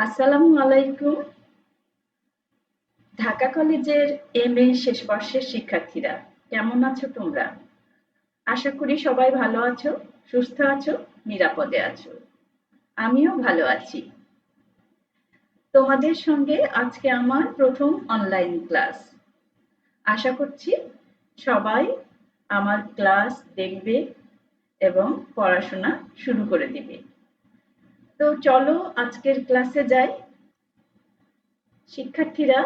আসসালামু আলাইকুম। ঢাকা কলেজের এমএ শেষ বর্ষের শিক্ষার্থীরা কেমন আছো তোমরা? আশা করি সবাই ভালো আছো, সুস্থ আছো, নিরাপদে আছো। আমিও ভালো আছি। তোমাদের সঙ্গে আজকে আমার প্রথম অনলাইন ক্লাস। আশা করছি সবাই আমার ক্লাস দেখবে এবং পড়াশোনা শুরু করে দিবে। তো চলো আজকের ক্লাসে যাই। শিক্ষার্থীরা,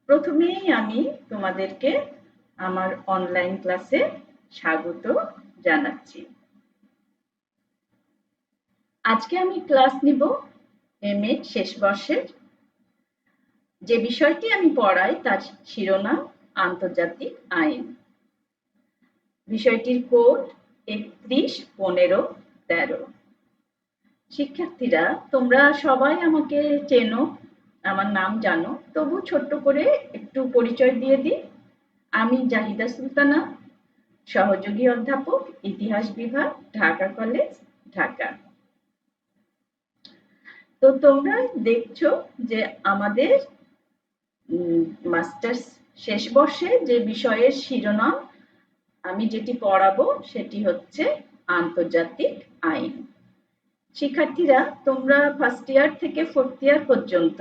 প্রথমেই আমি তোমাদেরকে আমার অনলাইন ক্লাসে স্বাগত জানাচ্ছি। আজকে আমি ক্লাস নিব এমএ শেষ বর্ষের। যে বিষয়টি আমি পড়াই তার শিরোনাম আন্তর্জাতিক আইন। বিষয়টির কোড ৩১-১৫-১৩। শিক্ষার্থীরা, তোমরা সবাই আমাকে চেনো, আমার নাম জানো, তবু ছোট্ট করে একটু পরিচয় দিয়ে দিই। আমি জাহিদা সুলতানা, সহযোগী অধ্যাপক, ইতিহাস বিভাগ, ঢাকা কলেজ, ঢাকা। তো তোমরা দেখছো যে আমাদের মাস্টার্স শেষ বর্ষে যে বিষয়ের শিরোনাম আমি যেটি পড়াবো সেটি হচ্ছে আন্তর্জাতিক আইন। শিক্ষার্থীরা, তোমরা ফার্স্ট ইয়ার থেকে ফোর্থ ইয়ার পর্যন্ত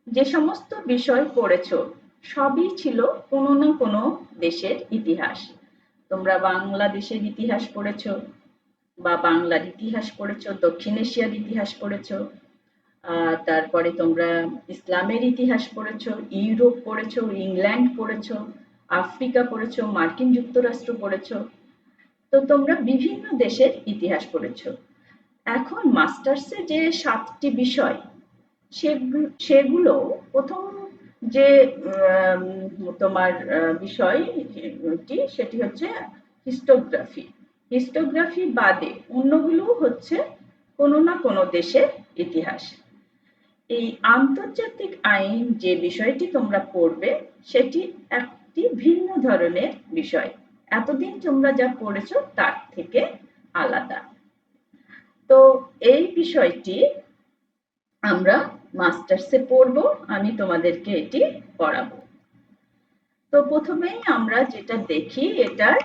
যে সমস্ত বিষয় পড়েছো সবই ছিল কোনো না কোনো দেশের ইতিহাস। তোমরা বাংলাদেশের ইতিহাস পড়েছো বা বাংলার ইতিহাস পড়েছো, দক্ষিণ এশিয়ার ইতিহাস পড়েছো, তারপরে তোমরা ইসলামের ইতিহাস পড়েছো, ইউরোপ পড়েছো, ইংল্যান্ড পড়েছো, আফ্রিকা পড়েছো, মার্কিন যুক্তরাষ্ট্র পড়েছো। তো তোমরা বিভিন্ন দেশের ইতিহাস পড়েছো। এখন মাস্টার্সে যে 7টি বিষয় সেগুলো প্রথম যে তোমার বিষয়টি সেটি হচ্ছে হিস্টোগ্রাফি। হিস্টোগ্রাফি বাদে অন্যগুলো হচ্ছে কোনো না কোনো দেশের ইতিহাস। এই আন্তর্জাতিক আইন যে বিষয়টি তোমরা পড়বে সেটি একটি ভিন্ন ধরনের বিষয়। এতদিন তোমরা যা পড়েছো তার থেকে আলাদা। তো এই বিষয়টি আমরা মাস্টার্সে পড়বো, আমি তোমাদেরকে এটি পড়াবো। তো প্রথমেই আমরা যেটা দেখি এটার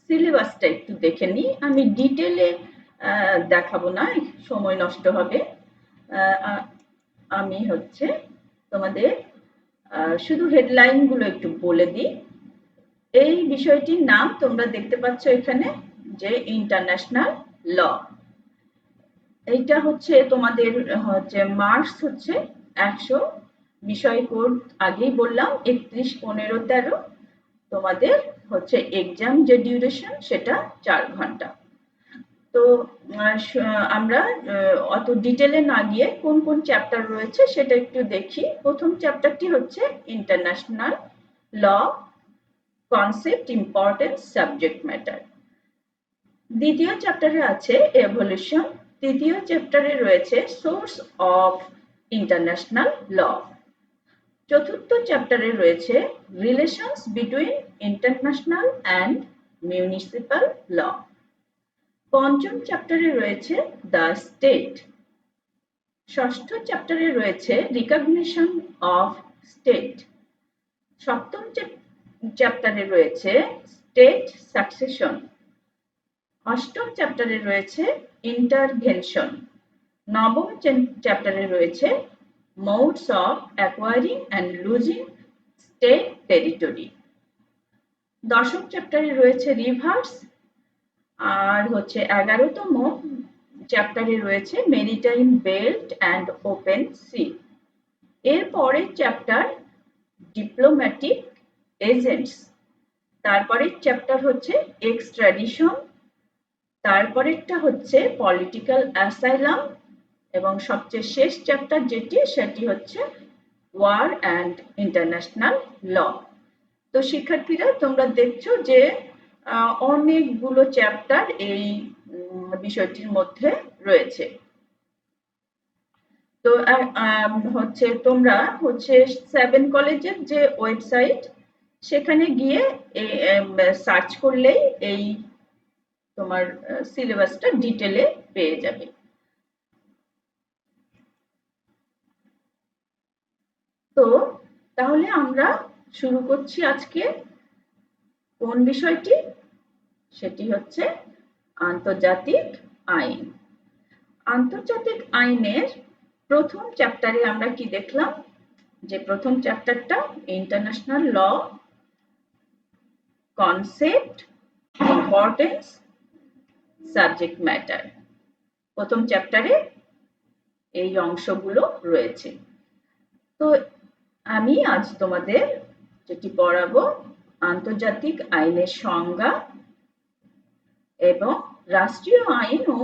সিলেবাসটা একটু দেখে নিই। আমি ডিটেলে দেখাবো না, সময় নষ্ট হবে। আমি হচ্ছে তোমাদের শুধু হেডলাইন গুলো একটু বলে দিই। এই বিষয়টির নাম তোমরা দেখতে পাচ্ছ এখানে যে ইন্টারন্যাশনাল ল। এইটা হচ্ছে তোমাদের হচ্ছে মার্কস হচ্ছে 100, বিষয় কোড আগেই বললাম 31-15-13। তোমাদের হচ্ছে এক্সাম যে ডিউরেশন সেটা 4 ঘন্টা। তো আমরা অত ডিটেলে না গিয়ে কোন কোন চ্যাপ্টার রয়েছে সেটা একটু দেখি। প্রথম চ্যাপ্টারটি হচ্ছে international law, concept, importance, subject matter. দ্বিতীয় চ্যাপ্টারে আছে এভলিউশন। তৃতীয় চ্যাপ্টারে রয়েছে সোর্স অফ ইন্টারন্যাশনাল ল। চতুর্থ চ্যাপ্টারে রয়েছে relations between international and municipal law. পঞ্চম চ্যাপ্টারে রয়েছে দ্য স্টেট। ষষ্ঠ চ্যাপ্টারে রয়েছে রিকগনিশন অফ স্টেট। সপ্তম চ্যাপ্টারে রয়েছে স্টেট সাকসেশন। অষ্টম চ্যাপ্টারে রয়েছে ইন্টারভেনশন। নবম চ্যাপ্টারে রয়েছে modes of acquiring and losing state territory. দশম চ্যাপ্টারে রয়েছে রিভার্স। আর হচ্ছে 11তম চ্যাপ্টারে রয়েছে maritime belt and open C. এর পরের চ্যাপ্টার ডিপ্লোম্যাটিক এজেন্টস। তারপরের চ্যাপ্টার হচ্ছে এক্সট্রাডিশন। তারপরেরটা হচ্ছে পলিটিক্যাল অ্যাসাইলাম এবং সবচেয়ে শেষ চ্যাপ্টার যেটি সেটি হচ্ছে ওয়ার অ্যান্ড ইন্টারন্যাশনাল ল। তো শিক্ষার্থীরা, তোমরা দেখছো যে অনেকগুলো চ্যাপ্টার এই বিষয়টির মধ্যে রয়েছে। তো হচ্ছে তোমরা হচ্ছে 7 কলেজের যে ওয়েবসাইট সেখানে গিয়ে সার্চ করলেই এই তোমার সিলেবাসটা ডিটেলে পেয়ে যাবে। তো তাহলে আমরা শুরু করছি আজকে কোন বিষয়টি, সেটি হচ্ছে আন্তর্জাতিক আইন। আন্তর্জাতিক আইনের প্রথম চ্যাপ্টারে আমরা কি দেখলাম, যে প্রথম চ্যাপ্টারটা international law, concept, importance, subject matter. প্রথম চ্যাপ্টারে এই অংশগুলো রয়েছে। তো আমি আজ তোমাদের যেটি পড়াবো, আন্তর্জাতিক আইনের সংজ্ঞা এবং রাষ্ট্রীয় আইন ও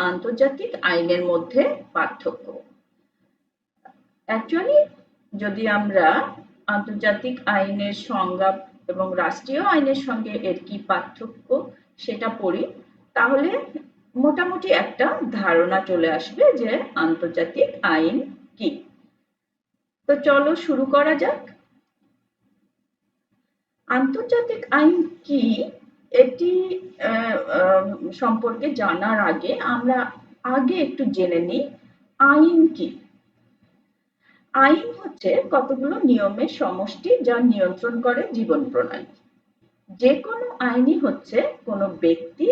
আন্তর্জাতিক আইনের মধ্যে পার্থক্য। অ্যাকচুয়ালি যদি আমরা আন্তর্জাতিক আইনের সংজ্ঞা এবং রাষ্ট্রীয় আইনের সঙ্গে এর কি পার্থক্য সেটা পড়ি, তাহলে মোটামুটি একটা ধারণা চলে আসবে যে আন্তর্জাতিক আইন কি। তো চলো শুরু করা যাক। আন্তর্জাতিক আইন কি এটি সম্পর্কে জানার আগে আমরা একটু জেনে নিই আইন কি। আইন হচ্ছে কতগুলো নিয়মের সমষ্টি যা নিয়ন্ত্রণ করে জীবন প্রণালী। যে কোনো আইনই হচ্ছে কোনো ব্যক্তি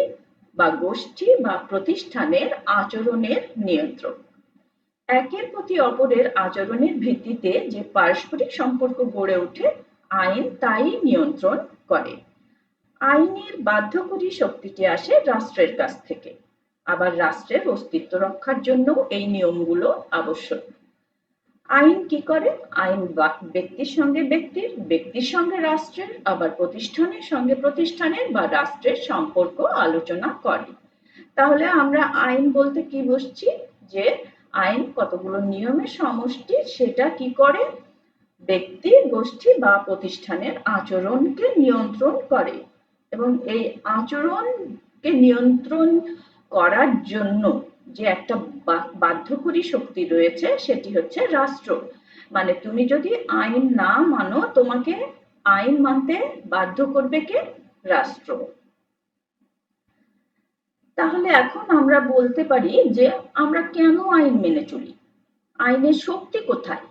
বা গোষ্ঠী বা প্রতিষ্ঠানের আচরণের নিয়ন্ত্রণ। একের প্রতি অপরের আচরণের ভিত্তিতে যে পারস্পরিক সম্পর্ক গড়ে ওঠে, আইন তাই নিয়ন্ত্রণ করে। আইনের বাধ্যকরী শক্তিটি আসে রাষ্ট্রের কাছ থেকে, আবার রাষ্ট্রের অস্তিত্ব রক্ষার জন্য এই নিয়মগুলো আবশ্যক। আইন কি করে? আইন ব্যক্তির সঙ্গে ব্যক্তির, ব্যক্তির সঙ্গে রাষ্ট্রের, আবার প্রতিষ্ঠানের সঙ্গে প্রতিষ্ঠানের বা রাষ্ট্রের সম্পর্ক আলোচনা করে। তাহলে আমরা আইন বলতে কি বুঝছি, যে আইন কতগুলো নিয়মের সমষ্টি, সেটা কি করে? ব্যক্তি, গোষ্ঠী বা প্রতিষ্ঠানের আচরণকে নিয়ন্ত্রণ করে, এবং এই আচরণকে নিয়ন্ত্রণ করার জন্য যে একটা বাধ্যকরী শক্তি রয়েছে সেটি হচ্ছে রাষ্ট্র। মানে তুমি যদি আইন না মানো, তোমাকে আইন মানতে বাধ্য করবে কে? রাষ্ট্র। তাহলে এখন আমরা বলতে পারি যে আমরা কেন আইন মেনে চলি, আইনের শক্তি কোথায়?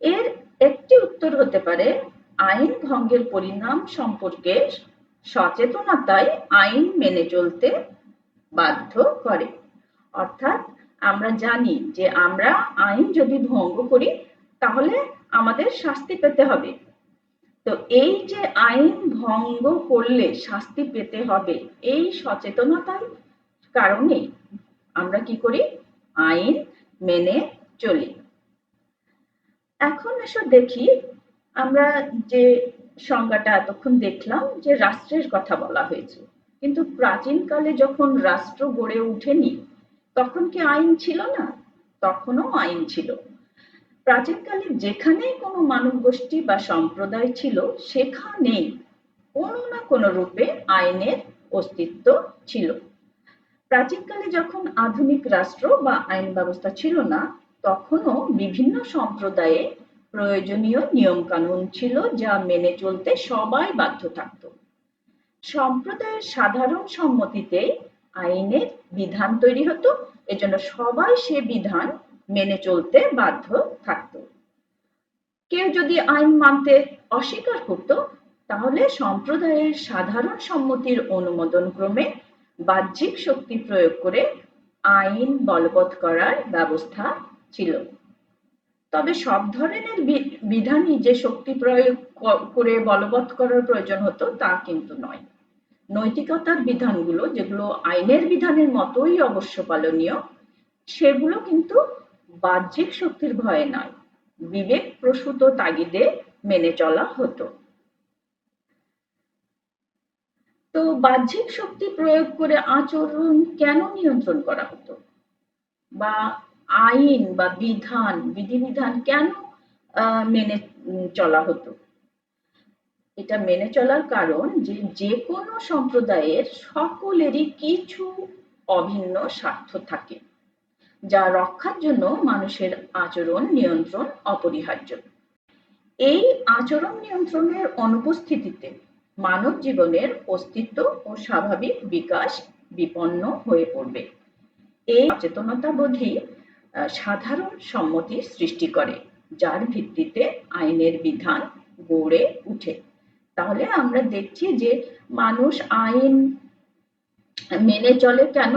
এর একটি উত্তর হতে পারে আইন ভঙ্গের পরিণাম সম্পর্কে সচেতনতাই আইন মেনে চলতে বাধ্য করে। অর্থাৎ আমরা জানি যে আমরা আইন যদি ভঙ্গ করি তাহলে আমাদের শাস্তি পেতে হবে। তো এই যে আইন ভঙ্গ করলে শাস্তি পেতে হবে, এই সচেতনতার কারণে আমরা কি করি? আইন মেনে চলি। এখন এসো দেখি, আমরা যে সংজ্ঞাটা এতক্ষণ দেখলাম যে রাষ্ট্রের কথা বলা হয়েছে, কিন্তু প্রাচীনকালে যখন রাষ্ট্র গড়ে ওঠেনি তখন কি আইন ছিল না? তখনও আইন ছিল। প্রাচীনকালে যেখানেই কোনো মানব গোষ্ঠী বা সম্প্রদায় ছিল সেখানেই কোনো না কোনো রূপে আইনের অস্তিত্ব ছিল। প্রাচীনকালে যখন আধুনিক রাষ্ট্র বা আইন ব্যবস্থা ছিল না, তখনও বিভিন্ন সম্প্রদায়ে প্রয়োজনীয় নিয়ম কানুন ছিল যা মেনে চলতে সবাই বাধ্য থাকত। সম্প্রদায়ের সাধারণ সম্মতিতে আইনের বিধান তৈরি হতো, এজন্য সবাই সে বিধান মেনে চলতে বাধ্য থাকত। কেউ যদি আইন মানতে অস্বীকার করত, তাহলে সম্প্রদায়ের সাধারণ সম্মতির অনুমোদন ক্রমে বাহ্যিক শক্তি প্রয়োগ করে আইন বলবৎ করার ব্যবস্থা ছিল। তবে সব ধরনের বিধানই যে শক্তি প্রয়োগ করে বলবৎ করার প্রয়োজন হতো তা কিন্তু নয়। নৈতিকতার বিধানগুলো, যেগুলো আইনের বিধানের মতোই অবশ্য পালনীয়, সেগুলো কিন্তু বাহ্যিক শক্তির ভয়ে নয়, বিবেক প্রসূত তাগিদে মেনে চলা হতো। তো বাহ্যিক শক্তি প্রয়োগ করে আচরণ কেন নিয়ন্ত্রণ করা হতো, বা আইন বা বিধান, বিধিবিধান কেন মেনে চলা হতো? এটা মেনে চলার কারণ যে কোনো সম্প্রদায়ের সকলেরই কিছু অভিন্ন স্বার্থ থাকে, যা রক্ষার জন্য মানুষের আচরণ নিয়ন্ত্রণ অপরিহার্য। এই আচরণ নিয়ন্ত্রণের অনুপস্থিতিতে মানব জীবনের অস্তিত্ব ও স্বাভাবিক বিকাশ বিপন্ন হয়ে পড়বে। এই সচেতনতাবোধই সাধারণ সম্মতি সৃষ্টি করে, যার ভিত্তিতে আইনের বিধান গড়ে উঠে। তাহলে আমরা দেখছি যে মানুষ আইন মেনে চলে কেন?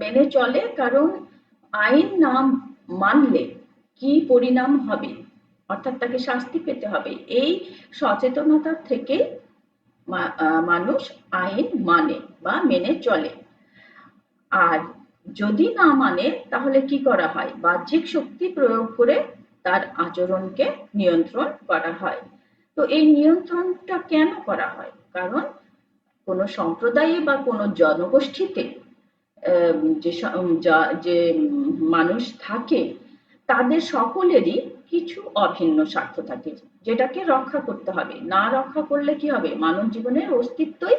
মেনে চলে কারণ আইন না মানলে কি পরিণাম হবে, অর্থাৎ তাকে শাস্তি পেতে হবে, এই সচেতনতা থেকে মানুষ আইন মানে বা মেনে চলে। আর যদি না মানে তাহলে কি করা হয়? বাহ্যিক শক্তি প্রয়োগ করে তার আচরণকে নিয়ন্ত্রণ করা হয়। তো এই নিয়ন্ত্রণটা কেন করা হয়? কারণ কোনো সম্প্রদায়ে বা কোনো জনগোষ্ঠীতে যে মানুষ থাকে তাদের সকলেরই কিছু অভিন্ন স্বার্থ থাকে, যেটাকে রক্ষা করতে হবে। না রক্ষা করলে কি হবে? মানব জীবনের অস্তিত্বই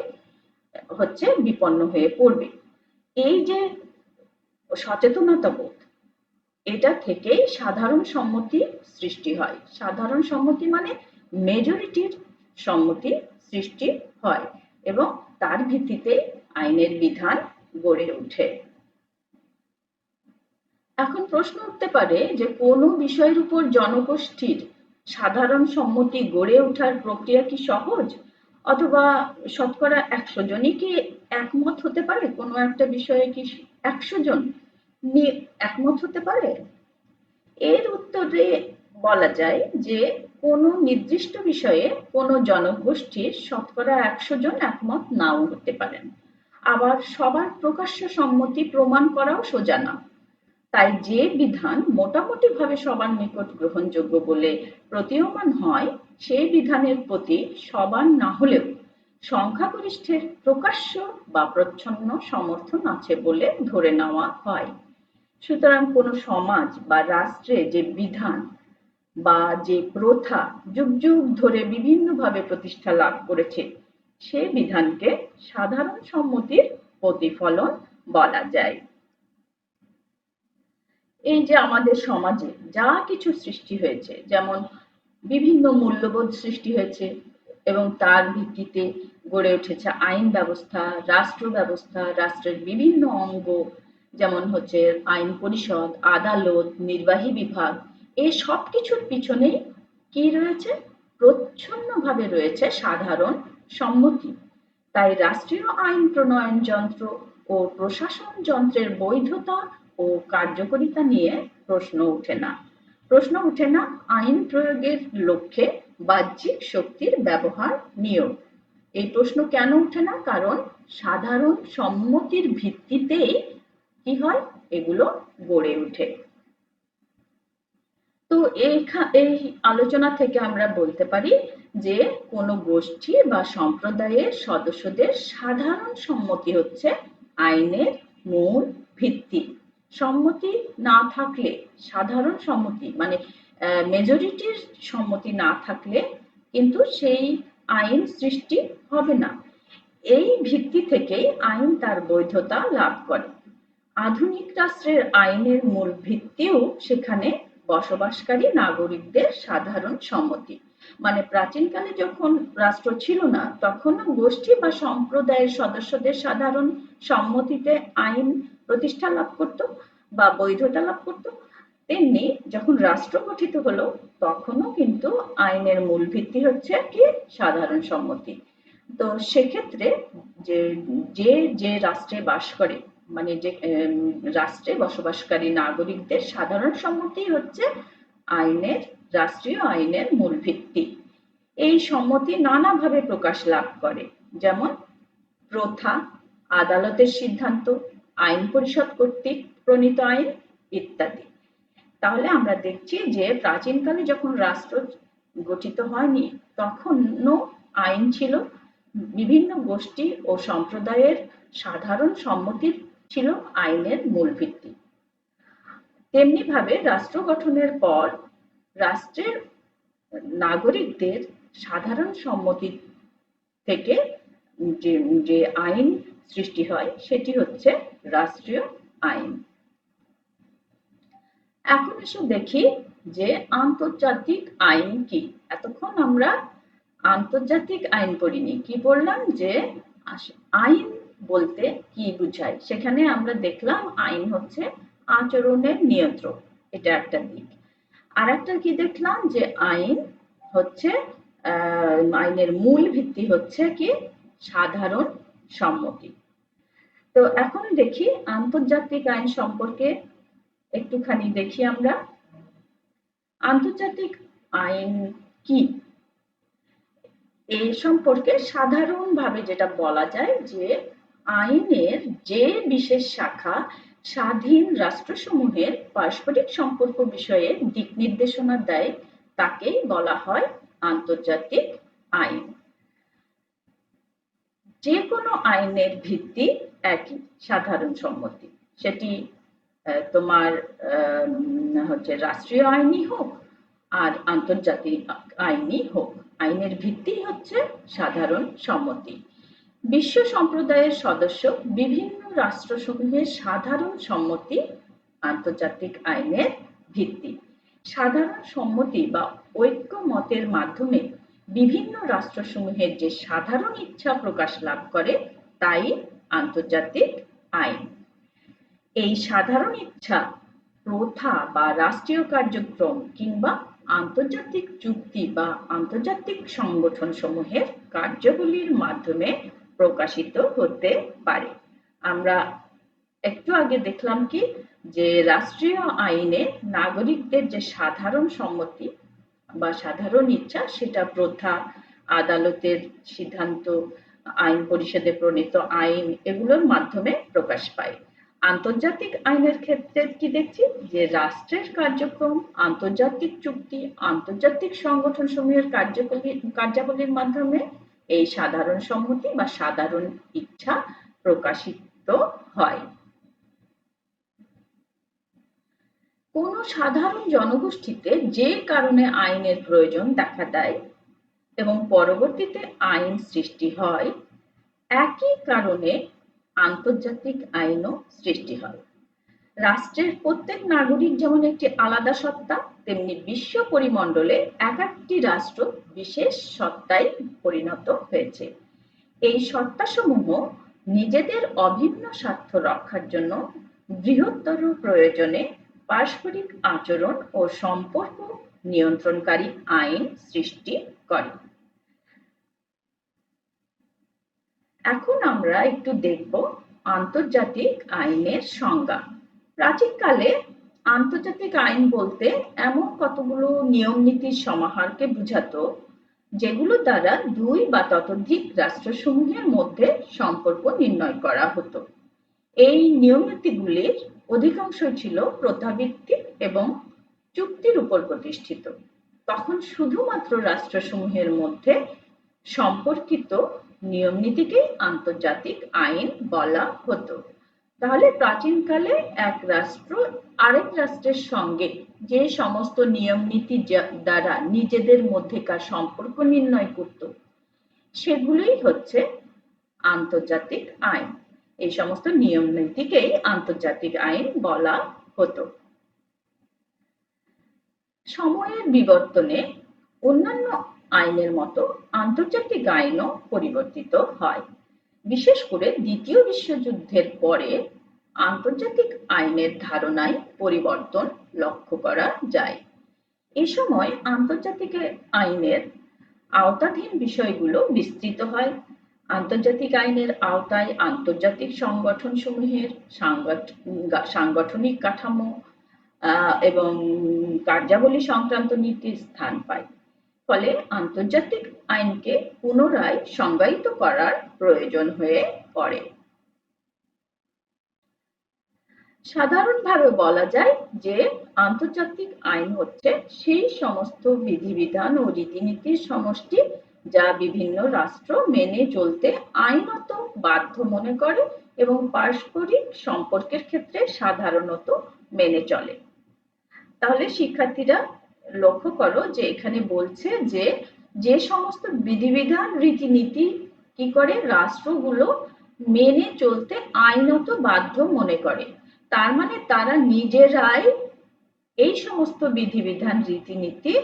হচ্ছে বিপন্ন হয়ে পড়বে। এই যে সচেতনতা বোধ, এটা থেকেই সাধারণ সম্মতি সৃষ্টি হয়। সাধারণ সম্মতি মানে মেজরিটির সম্মতি সৃষ্টি হয় এবং তার ভিত্তিতে আইনের বিধান গড়ে ওঠে। এখন প্রশ্ন উঠতে পারে যে কোনো বিষয়ের উপর জনগোষ্ঠীর সাধারণ সম্মতি গড়ে ওঠার প্রক্রিয়া কি সহজ, অথবা শতকরা 100 জনই কি একমত হতে পারে? কোনো একটা বিষয়ে কি 100 জন একমত হতে পারে? এর উত্তরে বলা যায় যে কোনো নির্দিষ্ট বিষয়ে কোনো জনগোষ্ঠীর শতকরা 100 জন একমত নাও হতে পারেন। আবার সবার প্রকাশ্য সম্মতি প্রমাণ করাও সোজা না। তাই যে বিধান মোটামুটিভাবে সবার নিকট গ্রহণযোগ্য বলে প্রতীয়মান হয়, সেই বিধানের প্রতি সবার না হলেও সংখ্যাগরিষ্ঠের প্রকাশ্য বা প্রচ্ছন্ন সমর্থন আছে বলে ধরে নেওয়া হয়। সুতরাং কোনো সমাজ বা রাষ্ট্রে যে বিধান বা যে প্রথা যুগ যুগ ধরে বিভিন্নভাবে প্রতিষ্ঠা লাভ করেছে, সে বিধানকে সাধারণ সম্মতির প্রতিফলন বলা যায়। এই যে আমাদের সমাজে যা কিছু সৃষ্টি হয়েছে, যেমন বিভিন্ন মূল্যবোধ সৃষ্টি হয়েছে এবং তার ভিত্তিতে গড়ে উঠেছে আইন ব্যবস্থা, রাষ্ট্র ব্যবস্থা, রাষ্ট্রের বিভিন্ন অঙ্গ, যেমন হচ্ছে আইন পরিষদ, আদালত, নির্বাহী বিভাগ, এই সব কিছুর পিছনেই কি রয়েছে? প্রচ্ছন্নভাবে রয়েছে সাধারণ সম্মতি। তাই রাষ্ট্রীয় আইন প্রণয়ন যন্ত্র ও প্রশাসন যন্ত্রের বৈধতা ও কার্যকারিতা নিয়ে প্রশ্ন ওঠে না। প্রশ্ন ওঠে না আইন প্রয়োগের লক্ষ্যে বাহ্যিক শক্তির ব্যবহার নিয়েও। এই প্রশ্ন কেন ওঠে না? কারণ সাধারণ সম্মতির ভিত্তিতেই কি হয়? এগুলো গড়ে ওঠে। তো এই আলোচনা থেকে আমরা বলতে পারি যে কোনো গোষ্ঠী বা সম্প্রদায়ের সদস্যদের সাধারণ সম্মতি হচ্ছে আইনের মূল ভিত্তি। সম্মতি না থাকলে, সাধারণ সম্মতি মানে মেজরিটির সম্মতি না থাকলে কিন্তু সেই আইন সৃষ্টি হবে না। এই ভিত্তি থেকেই আইন তার বৈধতা লাভ করে। আধুনিক রাষ্ট্রের আইনের মূল ভিত্তিও সেখানে বসবাসকারী নাগরিকদের সাধারণ সম্মতি। মানে প্রাচীনকালে যখন রাষ্ট্র ছিল না, তখনও গোষ্ঠী বা সম্প্রদায়ের সদস্যদের সাধারণ সম্মতিতে আইন প্রতিষ্ঠা লাভ করত বা বৈধতা লাভ করত। তেমনি যখন রাষ্ট্র গঠিত হলো, তখনও কিন্তু আইনের মূল ভিত্তি হচ্ছে কি? সাধারণ সম্মতি। তো সেক্ষেত্রে যে যে যে রাষ্ট্রে বাস করে, মানে যে রাষ্ট্রে বসবাসকারী নাগরিকদের সাধারণ সম্মতি হচ্ছে আইনের, রাষ্ট্রীয় আইনের মূল ভিত্তি। এই সম্মতি নানাভাবে প্রকাশ লাভ করে, যেমন প্রথা, আদালতের সিদ্ধান্ত, আইন পরিষদ কর্তৃক প্রণীত আইন ইত্যাদি। তাহলে আমরা দেখছি যে প্রাচীনকালে যখন রাষ্ট্র গঠিত হয়নি, তখনও আইন ছিল বিভিন্ন গোষ্ঠী ও সম্প্রদায়ের সাধারণ সম্মতি ছিল আইনের মূল ভিত্তি। তেমনি ভাবে রাষ্ট্র গঠনের পর রাষ্ট্রের নাগরিকদের সাধারণ সম্মতি থেকে যে আইন সৃষ্টি হয় সেটি হচ্ছে রাষ্ট্রীয় আইন। এখন এসে দেখি যে আন্তর্জাতিক আইন কি। এতক্ষণ আমরা আন্তর্জাতিক আইন পড়িনি, কি বললাম? যে আইন বলতে কি বুঝায়, সেখানে আমরা দেখলাম আইন হচ্ছে আচরণের নিয়ন্ত্রক, এটা একটা দিক। আর একটা কি দেখলাম যে আইন হচ্ছে আইনের মূল ভিত্তি হচ্ছে কি সাধারণ সম্মতি। তো এখন দেখি আন্তর্জাতিক আইন সম্পর্কে একটুখানি দেখি আমরা। আন্তর্জাতিক আইন কি? এই সম্পর্কে সাধারণভাবে যেটা বলা যায় যে আইনের যে বিশেষ শাখা স্বাধীন রাষ্ট্রসমূহের পারস্পরিক সম্পর্ক বিষয়ে দিক নির্দেশনা দেয় তাকেই বলা হয় আন্তর্জাতিক আইন। যে কোনো আইনের ভিত্তি একই, সাধারণ সম্মতি। সেটি তোমার হচ্ছে রাষ্ট্রীয় আইনই হোক আর আন্তর্জাতিক আইনই হোক, আইনের ভিত্তি হচ্ছে সাধারণ সম্মতি। বিশ্ব সম্প্রদায়ের সদস্য বিভিন্ন রাষ্ট্রসমূহের সাধারণ সম্মতি আন্তর্জাতিক আইনের ভিত্তি। সাধারণ সম্মতি বা ঐক্যমতের মাধ্যমে বিভিন্ন রাষ্ট্রসমূহের যে সাধারণ ইচ্ছা প্রকাশ লাভ করে তাই আন্তর্জাতিক আইন। এই সাধারণ ইচ্ছা, প্রথা বা রাষ্ট্রীয় কার্যক্রম কিংবা আন্তর্জাতিক চুক্তি বা আন্তর্জাতিক সংগঠন সমূহের কার্যাবলীর মাধ্যমে প্রকাশিত হতে পারে। আমরা একটু আগে দেখলাম কি যে রাষ্ট্রীয় আইনে নাগরিকদের যে সাধারণ সম্মতি বা সাধারণ ইচ্ছা সেটা প্রথা, আদালতের সিদ্ধান্ত, আইন পরিষদে প্রণীত আইন এগুলোর মাধ্যমে প্রকাশ পায়। আন্তর্জাতিক আইনের ক্ষেত্রে কি দেখছি যে রাষ্ট্রের কার্যক্রম, আন্তর্জাতিক চুক্তি, আন্তর্জাতিক সংগঠন সমূহের কার্যাবলীর মাধ্যমে এই সাধারণ সম্মতি বা সাধারণ ইচ্ছা প্রকাশিত হয়। কোনো সাধারণ জনগোষ্ঠীতে যে কারণে আইনের প্রয়োজন দেখা দেয় এবং পরবর্তীতে আইন সৃষ্টি হয়, একই কারণে আন্তর্জাতিক আইনও সৃষ্টি হয়। রাষ্ট্রের প্রত্যেক নাগরিক যেমন একটি আলাদা সত্তা, তেমনি বিশ্ব পরিমণ্ডলে এক একটি রাষ্ট্র বিশেষ সত্তায় পরিণত হয়েছে। এই সত্তাসমূহ নিজেদের অভিন্ন স্বার্থ রক্ষার জন্য বৃহত্তর প্রয়োজনে পারস্পরিক আচরণ ও সম্পর্ক নিয়ন্ত্রণকারী আইন সৃষ্টি করে। এখন আমরা একটু দেখব আন্তর্জাতিক আইনের সংজ্ঞা। প্রাচীনকালে আন্তর্জাতিক আইন বলতে এমন কতগুলো নিয়ম নীতির সমাহারকে বোঝাতো যেগুলো দ্বারা দুই বা ততোধিক রাষ্ট্রসমূহের মধ্যে সম্পর্ক নির্ণয় করা হতো। এই নিয়ম নীতিগুলির অধিকাংশই ছিল প্রথাভিত্তিক এবং চুক্তির উপর প্রতিষ্ঠিত। তখন শুধুমাত্র রাষ্ট্রসমূহের মধ্যে সম্পর্কিত নিয়ম নীতিকেই আন্তর্জাতিক আইন বলা হতো। তাহলে প্রাচীনকালে এক রাষ্ট্র আরেক রাষ্ট্রের সঙ্গে যে সমস্ত নিয়ম নীতি দ্বারা নিজেদের মধ্যেকার সম্পর্ক নির্ণয় করত সেগুলোই হচ্ছে আন্তর্জাতিক আইন। এই সমস্ত নিয়ম নীতিকেই আন্তর্জাতিক আইন বলা হতো। সময়ের বিবর্তনে অন্যান্য আইনের মতো আন্তর্জাতিক আইনও পরিবর্তিত হয়। বিশেষ করে দ্বিতীয় বিশ্বযুদ্ধের পরে আন্তর্জাতিক আইনের ধারণায় পরিবর্তন লক্ষ্য করা যায়। এ সময় আন্তর্জাতিক আইনের আওতাধীন বিষয়গুলো বিস্তৃত হয়। আন্তর্জাতিক আইনের আওতায় আন্তর্জাতিক সংগঠনসমূহের সাংগঠনিক কাঠামো এবং কার্যাবলী সংক্রান্ত নীতি স্থান পায়। ফলে আন্তর্জাতিক আইনকে পুনরায় সংজ্ঞায়িত করার প্রয়োজন হয়ে পড়ে। সাধারণভাবে বলা যায় যে আন্তর্জাতিক আইন হচ্ছে সেই সমস্ত বিধিবিধান ও রীতিনীতির সমষ্টি যা বিভিন্ন রাষ্ট্র মেনে চলতে আইনত বাধ্য মনে করে এবং পারস্পরিক সম্পর্কের ক্ষেত্রে সাধারণত মেনে চলে। তাহলে শিক্ষার্থীরা লক্ষ্য করো যে এখানে বলছে যে যে সমস্ত বিধিবিধান রীতিনীতি কি করে রাষ্ট্রগুলো মেনে চলতে আইনত বাধ্য মনে করে, তার মানে তারা নিজেরাই এই সমস্ত বিধিবিধান রীতিনীতি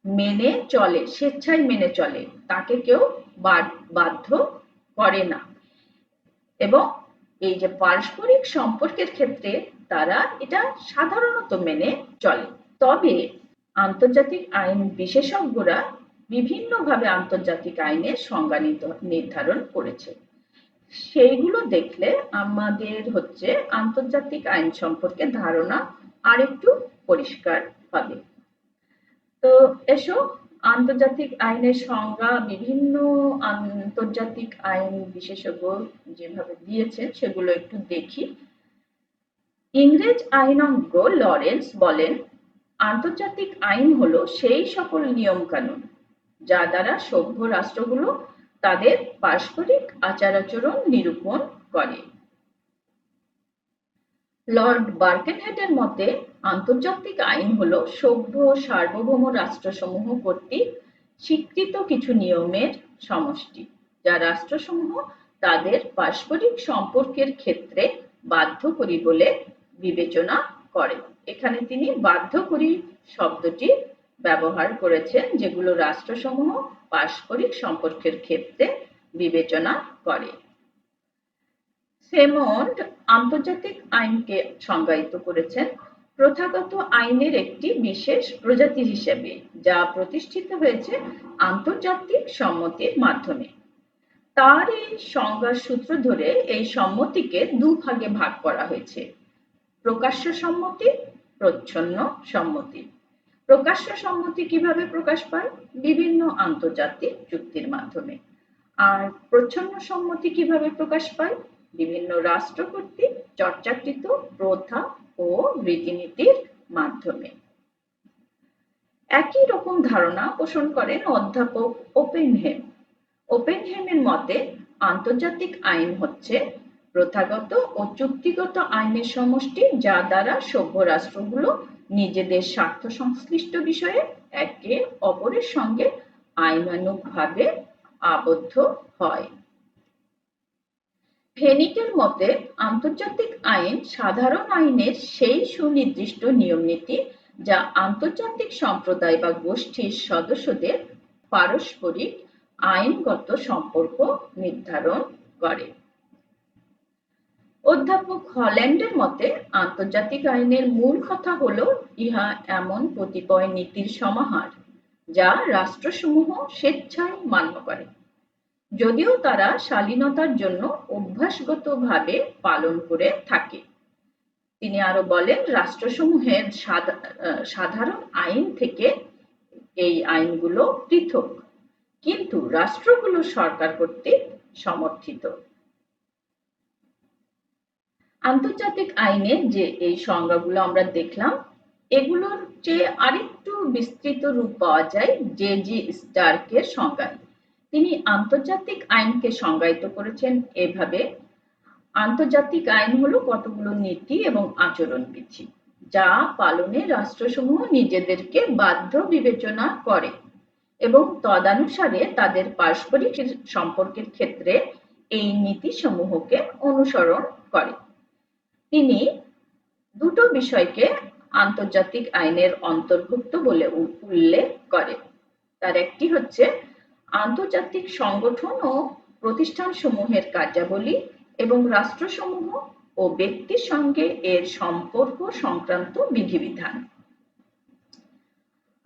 মেনে চলে, স্বেচ্ছায় মেনে চলে, তাকে কেউ বাধ্য করে না। এবং এই যে পারস্পরিক সম্পর্কের ক্ষেত্রে তারা এটা সাধারণত মেনে চলে। তবে আন্তর্জাতিক আইন বিশেষজ্ঞরা বিভিন্নভাবে আন্তর্জাতিক আইনের সংজ্ঞা নির্ধারণ করেছে। সেইগুলো দেখলে আমাদের আন্তর্জাতিক আইন সম্পর্কে ধারণা আরেকটু পরিষ্কার হবে। তো এসো আন্তর্জাতিক আইনের সংজ্ঞা বিভিন্ন আন্তর্জাতিক আইন বিশেষজ্ঞ যেভাবে দিয়েছেন সেগুলো একটু দেখি। ইংরেজ আইনজ্ঞ লরেন্স বলেন, আন্তর্জাতিক আইন হলো সেই সকল নিয়ম কানুন যা দ্বারা সভ্য রাষ্ট্রগুলো তাদের পারস্পরিক আচার-আচরণ নিরূপণ করে। লর্ড বার্কেনহেডের মতে আন্তর্জাতিক আইন হলো সভ্য সার্বভৌম রাষ্ট্রসমূহ কর্তৃক স্বীকৃত কিছু নিয়মের সমষ্টি, যা রাষ্ট্রসমূহ তাদের পারস্পরিক সম্পর্কের ক্ষেত্রে বাধ্যকরী বলে বিবেচনা করে। এখানে তিনি বাধ্যকরী শব্দটি ব্যবহার করেছেন, যেগুলো রাষ্ট্রসমূহ পারস্পরিক সম্পর্কের ক্ষেত্রে বিবেচনা করে। সেমন্ড আন্তর্জাতিক আইনকে সংজ্ঞায়িত করেছেন প্রথাগত আইনের একটি বিশেষ প্রজাতি হিসেবে, যা প্রতিষ্ঠিত হয়েছে আন্তর্জাতিক সম্মতির মাধ্যমে। তার এই সংজ্ঞার সূত্র ধরে এই সম্মতিকে দুভাগে ভাগ করা হয়েছে: প্রকাশ্য সম্মতি, প্রচ্ছন্ন সম্মতি। প্রকাশ্য সম্মতি কিভাবে প্রকাশ পায়? বিভিন্ন আন্তর্জাতিক চুক্তির মাধ্যমে। আর প্রচ্ছন্ন সম্মতি কিভাবে প্রকাশ পায়? বিভিন্ন রাষ্ট্র কর্তৃক চর্চাকৃত প্রথা ও রীতিনীতির মাধ্যমে। একই রকম ধারণা পোষণ করেন অধ্যাপক ওপেনহেম। ওপেনহেমের মতে আন্তর্জাতিক আইন হচ্ছে প্রথাগত ও চুক্তিগত আইনের সমষ্টি, যা দ্বারা সভ্য রাষ্ট্রগুলো নিজেদের স্বার্থ সংশ্লিষ্ট বিষয়ে একে অপরের সঙ্গে আইনানুগভাবে আবদ্ধ হয়। হেনিকের মতে আন্তর্জাতিক আইন সাধারণ আইনের সেই সুনির্দিষ্ট নিয়মনীতি যা আন্তর্জাতিক সম্প্রদায় বা গোষ্ঠীর সদস্যদের পারস্পরিক আইনগত সম্পর্ক নির্ধারণ করে। অধ্যাপক হল্যান্ডের মতে আন্তর্জাতিক আইনের মূল কথা হলো ইহা এমন কতিপয় নীতির সমাহার যা রাষ্ট্রসমূহ স্বেচ্ছায় মান্য করে, যদিও তারা শালীনতার জন্য অভ্যাসগতভাবে পালন করে থাকে। তিনি আরো বলেন, রাষ্ট্রসমূহের সাধারণ আইন থেকে এই আইনগুলো পৃথক, কিন্তু রাষ্ট্রগুলো সরকার কর্তৃক সমর্থিত। আন্তর্জাতিক আইনে যে এই সংজ্ঞাগুলো আমরা দেখলাম, এগুলোর চেয়ে আরেকটু বিস্তৃত রূপ পাওয়া যায় জে.জি. স্টার্কের সংজ্ঞায়। তিনি আন্তর্জাতিক আইনকে সংজ্ঞায়িত করেছেন এভাবে: আন্তর্জাতিক আইন হলো কতগুলো নীতি এবং আচরণবিধি যা পালনে রাষ্ট্রসমূহ নিজেদেরকে বাধ্য বিবেচনা করে এবং তদানুসারে তাদের পারস্পরিক সম্পর্কের ক্ষেত্রে এই নীতিসমূহকে অনুসরণ করে। তিনি দুটো বিষয়কে আন্তর্জাতিক আইনের অন্তর্ভুক্ত বলে উল্লেখ করেন। তার একটি হচ্ছে আন্তর্জাতিক সংগঠন ও প্রতিষ্ঠানসমূহের কার্যাবলী এবং রাষ্ট্রসমূহ ও ব্যক্তির সঙ্গে এর সম্পর্ক সংক্রান্ত বিধিবিধান।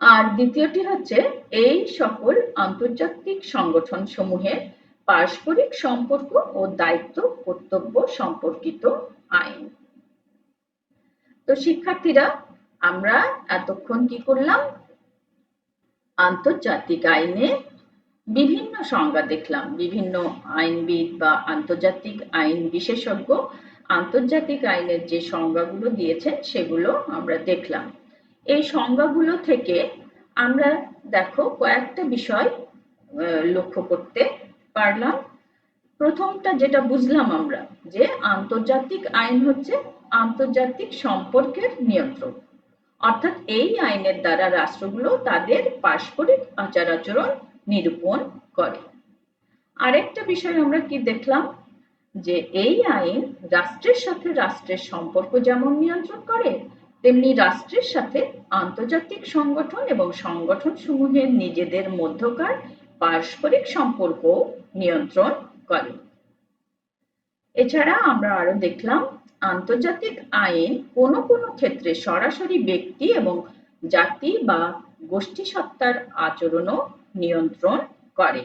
আর দ্বিতীয়টি হচ্ছে এই সকল আন্তর্জাতিক সংগঠন সমূহের পারস্পরিক সম্পর্ক ও দায়িত্ব কর্তব্য সম্পর্কিত আইন। তো শিক্ষার্থীরা, আমরা এতক্ষণ কি করলাম? আন্তর্জাতিক আইনে বিভিন্ন সংজ্ঞা দেখলাম। বিভিন্ন আইনবিদ বা আন্তর্জাতিক আইন বিশেষজ্ঞ আন্তর্জাতিক আইনের যে সংজ্ঞাগুলো দিয়েছেন সেগুলো আমরা দেখলাম। এই সংজ্ঞাগুলো থেকে আমরা দেখো কয়েকটা বিষয় লক্ষ্য করতে পারলাম। প্রথমটা যেটা বুঝলাম আমরা, যে আন্তর্জাতিক আইন হচ্ছে আন্তর্জাতিক সম্পর্কের নিয়ন্ত্রক, অর্থাৎ এই আইনের দ্বারা রাষ্ট্রগুলো তাদের পারস্পরিক আচার-আচরণ নিরূপণ করে। আরেকটা বিষয় আমরা কি দেখলাম, যে এই আইন রাষ্ট্রের সাথে রাষ্ট্রের সম্পর্ক যেমন নিয়ন্ত্রণ করে, তেমনি রাষ্ট্রের সাথে আন্তর্জাতিক সংগঠন এবং সংগঠন সমূহের নিজেদের মধ্যকার পারস্পরিক সম্পর্ক নিয়ন্ত্রণ করে। এছাড়া আমরা আরো দেখলাম আন্তর্জাতিক আইন কোনো কোনো ক্ষেত্রে সরাসরি ব্যক্তি এবং জাতি বা গোষ্ঠী সত্তার আচরণও নিয়ন্ত্রণ করে।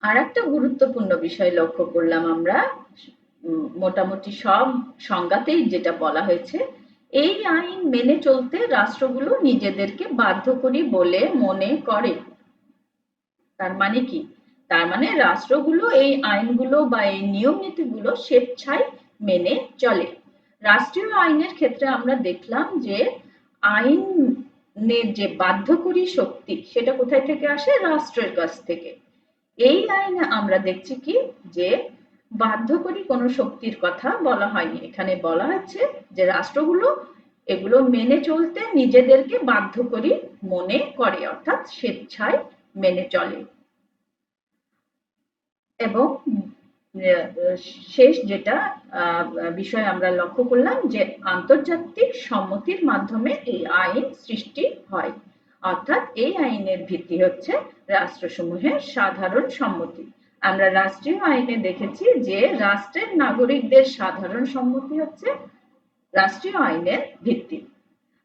আর একটা গুরুত্বপূর্ণ বিষয় লক্ষ্য করলাম আমরা, মোটামুটি সব সংজ্ঞাতেই যেটা বলা হয়েছে, এই আইন মেনে চলতে রাষ্ট্রগুলো নিজেদেরকে বাধ্যকরী বলে মনে করে। তার মানে কি? তার মানে রাষ্ট্রগুলো এই আইনগুলো বা এই নিয়ম নীতিগুলো স্বেচ্ছায় মেনে চলে। রাষ্ট্রীয় আইনের ক্ষেত্রে আমরা দেখলাম যে আইনের যে বাধ্যকরী শক্তি সেটা কোথায় থেকে আসে? রাষ্ট্রের কাছ থেকে। এই আইনে আমরা দেখছি কি যে বাধ্যকরী কোনো শক্তির কথা বলা হয়নি, এখানে বলা হচ্ছে যে রাষ্ট্রগুলো এগুলো মেনে চলতে নিজেদেরকে বাধ্যকরী মনে করে, অর্থাৎ স্বেচ্ছায় মেনে চলে। এবং শেষ যেটা বিষয় আমরা লক্ষ্য করলাম যে আন্তর্জাতিক সম্মতির মাধ্যমে এই আইন সৃষ্টি হয়, অর্থাৎ এই আইনের ভিত্তি হচ্ছে রাষ্ট্রসমূহের সাধারণ সম্মতি। আমরা রাষ্ট্রীয় আইনে দেখেছি যে রাষ্ট্রের নাগরিকদের সাধারণ সম্মতি হচ্ছে রাষ্ট্রীয় আইনের ভিত্তি,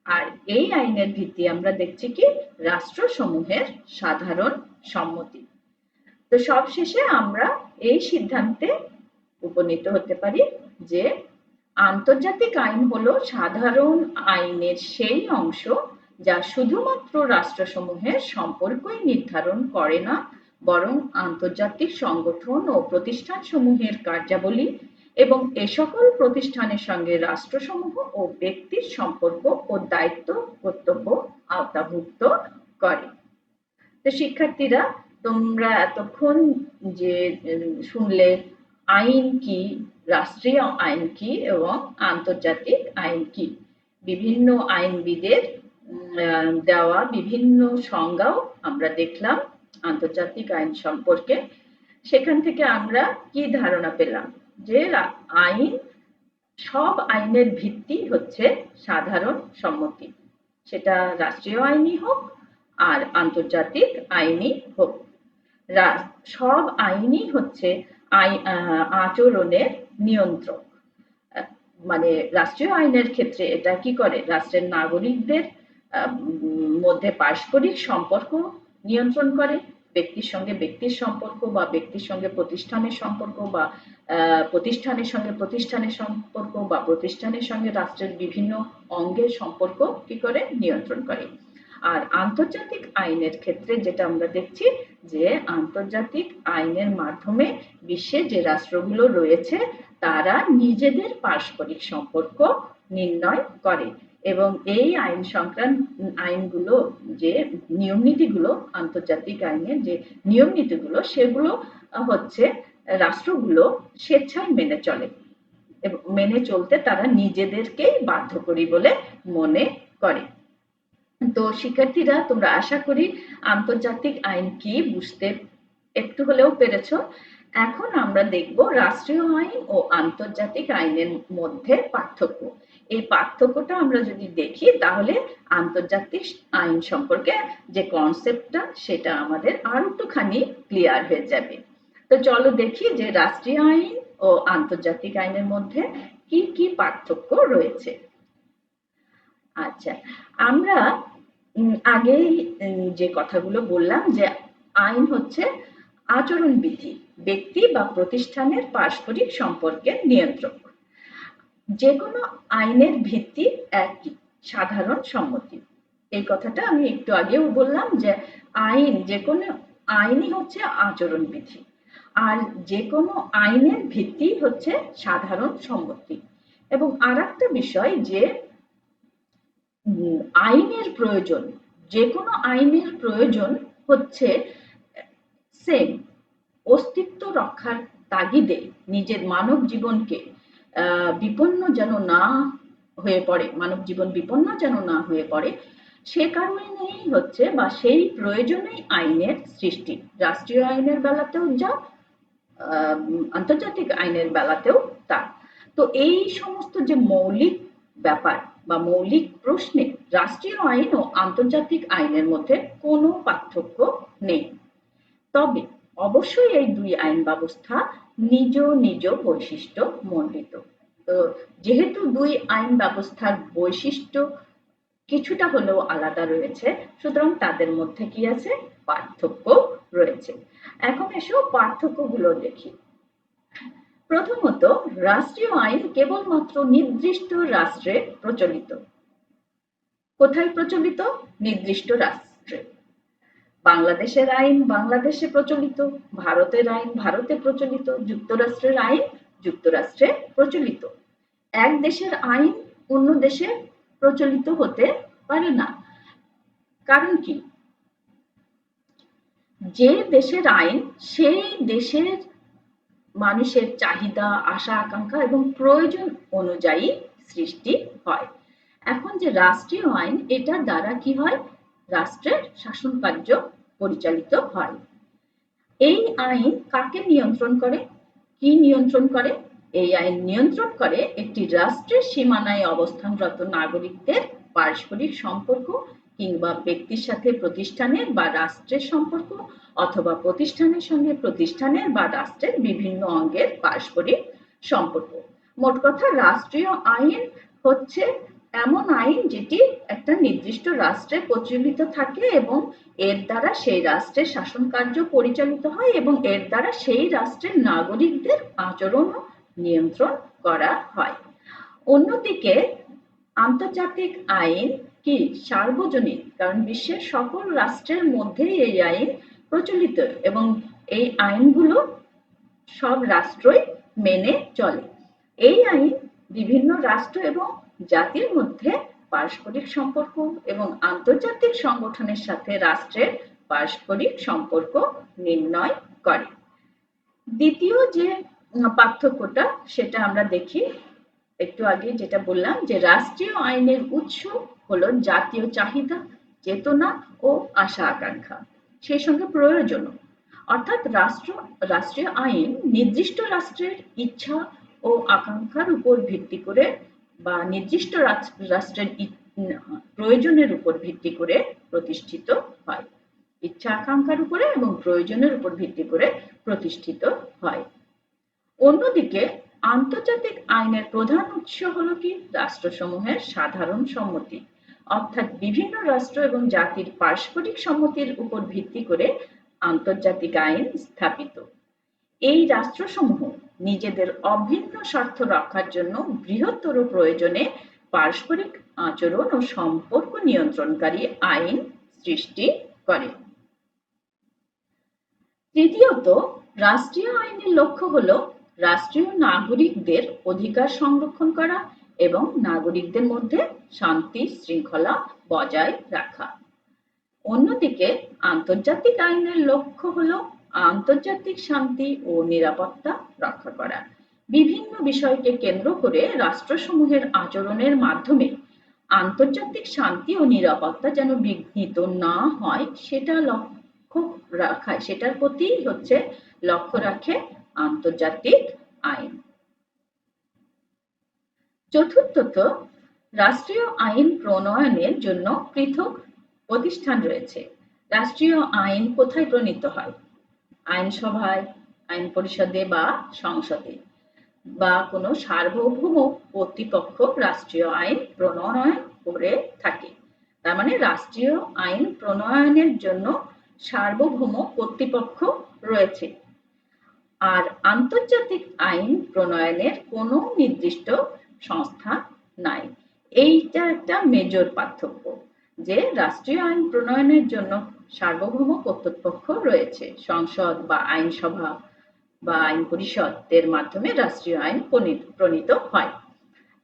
আর এই আইনের ভিত্তি আমরা দেখছি কি রাষ্ট্রসমূহের সাধারণ সম্মতি। তো সবশেষে আমরা এই সিদ্ধান্তে উপনীত হতে পারি যে আন্তর্জাতিক আইন হলো সাধারণ আইনের সেই অংশ যা শুধুমাত্র রাষ্ট্রসমূহের সম্পর্কই নির্ধারণ করে না, বরং আন্তর্জাতিক সংগঠন ও প্রতিষ্ঠানসমূহের কার্যাবলী এবং এ সকল প্রতিষ্ঠানের সঙ্গে রাষ্ট্রসমূহ ও ব্যক্তির সম্পর্ক ও দায়িত্ব কর্তব্য আওতাভুক্ত করে। তো শিক্ষার্থীরা, তোমরা এতক্ষণ যে শুনলে আইন কি, রাষ্ট্রীয় আইন কি এবং আন্তর্জাতিক আইন কি, বিভিন্ন আইনবিদের দেওয়া বিভিন্ন সংজ্ঞাও আমরা দেখলাম আন্তর্জাতিক আইন সম্পর্কে। সেখান থেকে আমরা কি ধারণা পেলাম? যে আইন, সব আইনের ভিত্তি হচ্ছে সাধারণ সম্মতি, সেটা রাষ্ট্রীয় আইনই হোক আর আন্তর্জাতিক আইনই হোক। সব আইনই হচ্ছে আচরণের নিয়ন্ত্রক। মানে রাষ্ট্রীয় আইনের ক্ষেত্রে এটা কি করে? রাষ্ট্রের নাগরিকদের মধ্যে পারস্পরিক সম্পর্ক নিয়ন্ত্রণ করে, ব্যক্তির সঙ্গে ব্যক্তির সম্পর্ক বা ব্যক্তির সঙ্গে প্রতিষ্ঠানের সম্পর্ক বা প্রতিষ্ঠানের সঙ্গে প্রতিষ্ঠানের সম্পর্ক বা প্রতিষ্ঠানের সঙ্গে রাষ্ট্রের বিভিন্ন অঙ্গের সম্পর্ক কি করে? নিয়ন্ত্রণ করে। আর আন্তর্জাতিক আইনের ক্ষেত্রে যেটা আমরা দেখছি যে আন্তর্জাতিক আইনের মাধ্যমে বিশ্বে যে রাষ্ট্রগুলো রয়েছে তারা নিজেদের পারস্পরিক সম্পর্ক নির্ণয় করে এবং এই আইন সংক্রান্ত আইনগুলো যে নিয়ম নীতিগুলো, আন্তর্জাতিক আইনের যে নিয়ম নীতিগুলো সেগুলো হচ্ছে রাষ্ট্রগুলো স্বেচ্ছায় মেনে চলে এবং মেনে চলতে তারা নিজেদেরকেই বাধ্যকরী বলে মনে করে। তো শিক্ষার্থীরা, তোমরা আশা করি আন্তর্জাতিক আইন কি বুঝতে একটু হলেও পেরেছ। এখন আমরা দেখব রাষ্ট্রীয় আইন ও আন্তর্জাতিক আইনের মধ্যে পার্থক্য। এই পার্থক্যটা আমরা যদি দেখি তাহলে আন্তর্জাতিক আইন সম্পর্কে যে কনসেপ্টটা সেটা আমাদের আর একটুখানি ক্লিয়ার হয়ে যাবে। তো চলো দেখি যে রাষ্ট্রীয় আইন ও আন্তর্জাতিক আইনের মধ্যে কি কি পার্থক্য রয়েছে। আচ্ছা, আমরা আগেই যে কথাগুলো বললাম যে আইন হচ্ছে আচরণবিধি, ব্যক্তি বা প্রতিষ্ঠানের পারস্পরিক সম্পর্কের নিয়ন্ত্রক। যে কোনো আইনের ভিত্তি একই, সাধারণ সম্মতি। এই কথাটা আমি একটু আগেও বললাম যে আইন, যে কোনো আইনই হচ্ছে আচরণবিধি, আর যে কোনো আইনের ভিত্তি হচ্ছে সাধারণ সম্মতি। এবং আর একটা বিষয় যে আইনের প্রয়োজন, যে কোনো আইনের প্রয়োজন হচ্ছে সেম, অস্তিত্ব রক্ষার তাগিদে নিজের মানব জীবনকে বিপন্ন যেন না হয়ে পড়ে, মানব জীবন বিপন্ন যেন না হয়ে পড়ে, সে কারণেই হচ্ছে বা সেই প্রয়োজনেই আইনের সৃষ্টি। রাষ্ট্রীয় আইনের বেলাতেও যা, আন্তর্জাতিক আইনের বেলাতেও তা। তো এই সমস্ত যে মৌলিক ব্যাপার বা মৌলিক প্রশ্নে রাষ্ট্রীয় আইন ও আন্তর্জাতিক আইনের মধ্যে কোনো পার্থক্য নেই। তবে অবশ্যই এই দুই আইন ব্যবস্থা নিজ নিজ বৈশিষ্ট্য মণ্ডিত। তো যেহেতু দুই আইন ব্যবস্থার বৈশিষ্ট্য কিছুটা হলেও আলাদা রয়েছে, সুতরাং তাদের মধ্যে কি আছে, পার্থক্য রয়েছে। এখন এসো পার্থক্যগুলো দেখি। প্রথমত, রাষ্ট্রীয় আইন কেবলমাত্র নির্দিষ্ট রাষ্ট্রে প্রচলিত। কোথায় প্রচলিত? নির্দিষ্ট রাষ্ট্রে। বাংলাদেশের আইন বাংলাদেশে প্রচলিত, ভারতের আইন ভারতে প্রচলিত, যুক্তরাষ্ট্রের আইন যুক্তরাষ্ট্রে প্রচলিত। এক দেশের আইন অন্য দেশে প্রচলিত হতে পারে না। কারণ কি? যে দেশের আইন সেই দেশের মানুষের চাহিদা, আশা আকাঙ্ক্ষা এবং প্রয়োজন অনুযায়ী সৃষ্টি হয়। এখন যে রাষ্ট্রীয় আইন, এটার দ্বারা কি হয়? রাষ্ট্রের শাসন কার্য পরিচালিত হয়। এই আইন কাকে নিয়ন্ত্রণ করে? কি নিয়ন্ত্রণ করে? এই আইন নিয়ন্ত্রণ করে একটি রাষ্ট্রের সীমানায় অবস্থানরত নাগরিকদের পারস্পরিক সম্পর্ক, কিংবা ব্যক্তির সাথে প্রতিষ্ঠানের বা রাষ্ট্রের সম্পর্ক, অথবা প্রতিষ্ঠানের সঙ্গে প্রতিষ্ঠানের বা রাষ্ট্রের বিভিন্ন অঙ্গের পারস্পরিক সম্পর্ক। মোট কথা, রাষ্ট্রীয় আইন হচ্ছে এমন আইন যেটি একটা নির্দিষ্ট রাষ্ট্রে প্রচলিত থাকে এবং এর দ্বারা সেই রাষ্ট্রের শাসন কার্য পরিচালিত হয় এবং এর দ্বারা সেই রাষ্ট্রের নাগরিকদের আচরণ নিয়ন্ত্রণ করা হয়। অন্যদিকে আন্তর্জাতিক আইন কি? সার্বজনীন, কারণ বিশ্বের সকল রাষ্ট্রের মধ্যেই এই আইন প্রচলিত এবং এই আইনগুলো সব রাষ্ট্রই মেনে চলে। এই আইন বিভিন্ন রাষ্ট্র এবং জাতির মধ্যে পারস্পরিক সম্পর্ক এবং আন্তর্জাতিক সংগঠনের সাথে রাষ্ট্রের পারস্পরিক সম্পর্ক নির্ণয় করে। দ্বিতীয় যে পার্থক্যটা, সেটা আমরা দেখি। একটু আগে যেটা বললাম যে রাষ্ট্রীয় আইনের উৎস হলো জাতীয় চাহিদা, চেতনা ও আশা আকাঙ্ক্ষা, সেই সঙ্গে প্রয়োজন। অর্থাৎ রাষ্ট্রীয় আইন নির্দিষ্ট রাষ্ট্রের ইচ্ছা ও আকাঙ্ক্ষার উপর ভিত্তি করে বা নির্দিষ্ট রাষ্ট্রের প্রয়োজনের উপর ভিত্তি করে প্রতিষ্ঠিত হয়। ইচ্ছা আকাঙ্ক্ষার উপরে এবং প্রয়োজনের উপর ভিত্তি করে প্রতিষ্ঠিত হয়। অন্যদিকে আন্তর্জাতিক আইনের প্রধান উৎস হলো কি? রাষ্ট্রসমূহের সাধারণ সম্মতি, অর্থাৎ বিভিন্ন রাষ্ট্র এবং জাতির পারস্পরিক সম্মতির উপর ভিত্তি করে আন্তর্জাতিক আইন স্থাপিত। এই রাষ্ট্রসমূহ নিজেদের অভিন্ন স্বার্থ রক্ষার জন্য বৃহত্তর প্রয়োজনে পারস্পরিক আচরণ ও সম্পর্ক নিয়ন্ত্রণকারী আইন সৃষ্টি করে। তৃতীয়ত, রাষ্ট্রীয় আইনের লক্ষ্য হলো রাষ্ট্রীয় নাগরিকদের অধিকার সংরক্ষণ করা এবং নাগরিকদের মধ্যে শান্তি শৃঙ্খলা বজায় রাখা। অন্যদিকে আন্তর্জাতিক আইনের লক্ষ্য হলো আন্তর্জাতিক শান্তি ও নিরাপত্তা রক্ষা করা। বিভিন্ন বিষয়কে কেন্দ্র করে রাষ্ট্রসমূহের আচরণের মাধ্যমে আন্তর্জাতিক শান্তি ও নিরাপত্তা যেন বিঘ্নিত না হয় সেটা লক্ষ্য রাখায়, সেটার প্রতি হচ্ছে লক্ষ্য রাখে আন্তর্জাতিক আইন। চতুর্থত, রাষ্ট্রীয় আইন প্রণয়নের জন্য পৃথক প্রতিষ্ঠান রয়েছে। রাষ্ট্রীয় আইন কোথায় প্রণীত হয়? আইনসভায়, আইন পরিষদে বা সংসদে, বা কোনো সার্বভৌম কর্তৃপক্ষ রাষ্ট্রীয় আইন প্রণয়ন করে থাকে। তার মানে রাষ্ট্রীয় আইন প্রণয়নের জন্য সার্বভৌম কর্তৃপক্ষ রয়েছে। আর আন্তর্জাতিক আইন প্রণয়নের কোনো নির্দিষ্ট সংস্থা নাই। এইটা একটা মেজর পার্থক্য, যে রাষ্ট্রীয় আইন প্রণয়নের জন্য সার্বভৌম কর্তৃপক্ষ রয়েছে, সংসদ বা আইনসভা বা আইন পরিষদের মাধ্যমে রাষ্ট্রীয় আইন প্রণীত হয়।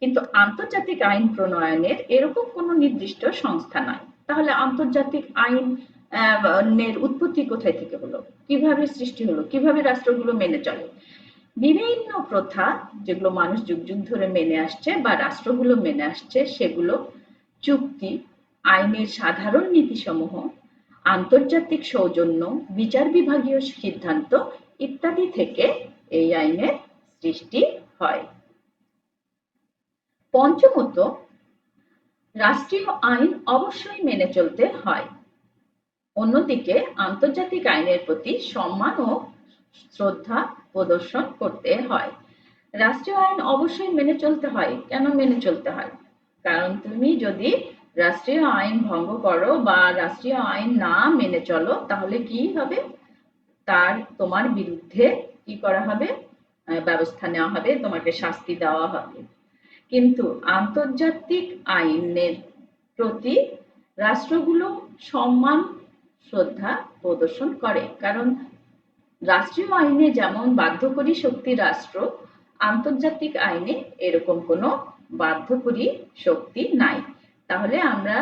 কিন্তু আন্তর্জাতিক আইন প্রণয়নের এরকম কোনো নির্দিষ্ট সংস্থা নাই। তাহলে আন্তর্জাতিক আইনের উৎপত্তি কোথায় থেকে হলো? কিভাবে সৃষ্টি হলো? কিভাবে রাষ্ট্রগুলো মেনে চলে? বিভিন্ন প্রথা যেগুলো মানুষ যুগ যুগ ধরে মেনে আসছে বা রাষ্ট্রগুলো মেনে আসছে, সেগুলো চুক্তি, আইনের সাধারণ নীতিসমূহ, আন্তর্জাতিক সৌজন্য, বিচার বিভাগীয় সিদ্ধান্ত ইত্যাদি থেকে এই আইনের সৃষ্টি হয়। পঞ্চমত, রাষ্ট্রীয় আইন অবশ্যই মেনে চলতে হয়। অন্যদিকে আন্তর্জাতিক আইনের প্রতি সম্মান ও শ্রদ্ধা প্রদর্শন করতে হয়। রাষ্ট্রীয় আইন অবশ্যই মেনে চলতে হয়। কেন মেনে চলতে হয়? কারণ তুমি যদি রাষ্ট্রীয় আইন ভঙ্গ করো বা রাষ্ট্রীয় আইন না মেনে চলো, তাহলে কি হবে? তোমার বিরুদ্ধে কি করা হবে? ব্যবস্থা নেওয়া হবে, তোমাকে শাস্তি দেওয়া হবে। কিন্তু আন্তর্জাতিক আইনের প্রতি রাষ্ট্রগুলো সম্মান শ্রদ্ধা প্রদর্শন করে। কারণ রাষ্ট্রীয় আইনে যেমন বাধ্যকরী শক্তি রাষ্ট্র, আন্তর্জাতিক আইনে এরকম কোনো বাধ্যকরী শক্তি নাই। তাহলে আমরা